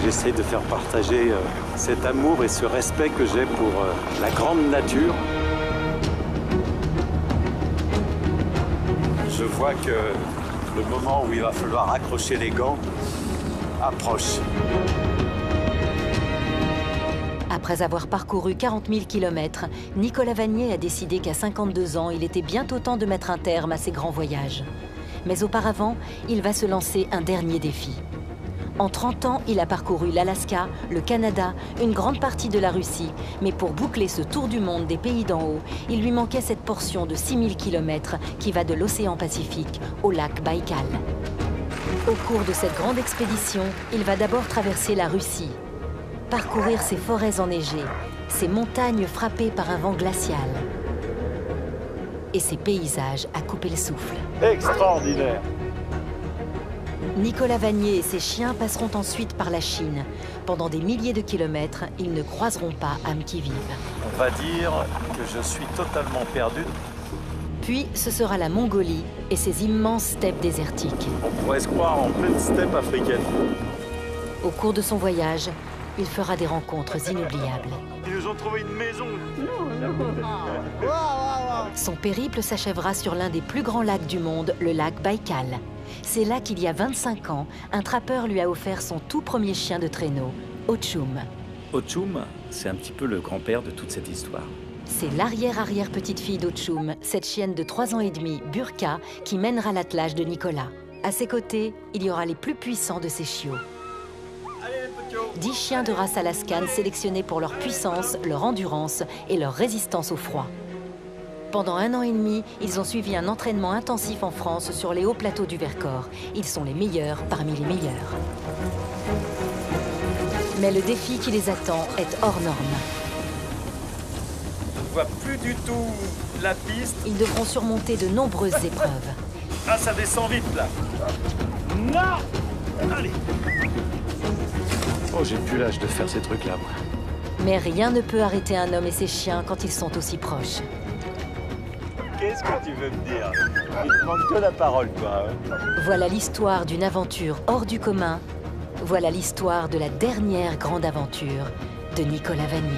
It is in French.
J'essaie de faire partager cet amour et ce respect que j'ai pour la grande nature. Je vois que le moment où il va falloir accrocher les gants approche. Après avoir parcouru 40 000 km, Nicolas Vanier a décidé qu'à 52 ans, il était bientôt temps de mettre un terme à ses grands voyages. Mais auparavant, il va se lancer un dernier défi. En 30 ans, il a parcouru l'Alaska, le Canada, une grande partie de la Russie. Mais pour boucler ce tour du monde des pays d'en haut, il lui manquait cette portion de 6 000 km qui va de l'océan Pacifique au lac Baïkal. Au cours de cette grande expédition, il va d'abord traverser la Russie, parcourir ses forêts enneigées, ses montagnes frappées par un vent glacial et ses paysages à couper le souffle. Extraordinaire! Nicolas Vanier et ses chiens passeront ensuite par la Chine. Pendant des milliers de kilomètres, ils ne croiseront pas âme qui vive. On va dire que je suis totalement perdu. Puis, ce sera la Mongolie et ses immenses steppes désertiques. On pourrait se croire en pleine steppe africaine. Au cours de son voyage, il fera des rencontres inoubliables. Ils nous ont trouvé une maison. Son périple s'achèvera sur l'un des plus grands lacs du monde, le lac Baïkal. C'est là qu'il y a 25 ans, un trappeur lui a offert son tout premier chien de traîneau, Ochum. Ochum, c'est un petit peu le grand-père de toute cette histoire. C'est l'arrière-arrière-petite-fille d'Ochum, cette chienne de 3 ans et demi, Burka, qui mènera l'attelage de Nicolas. À ses côtés, il y aura les plus puissants de ses chiots. 10 chiens de race alaskane sélectionnés pour leur puissance, leur endurance et leur résistance au froid. Pendant 1 an et demi, ils ont suivi un entraînement intensif en France sur les hauts plateaux du Vercors. Ils sont les meilleurs parmi les meilleurs. Mais le défi qui les attend est hors norme. Je ne vois plus du tout la piste. Ils devront surmonter de nombreuses épreuves. Ah, ça descend vite, là. Non! Allez! Oh, j'ai plus l'âge de faire ces trucs-là, moi. Mais rien ne peut arrêter un homme et ses chiens quand ils sont aussi proches. Qu'est-ce que tu veux me dire? Il te manque que la parole, quoi. Voilà l'histoire d'une aventure hors du commun. Voilà l'histoire de la dernière grande aventure de Nicolas Vanier.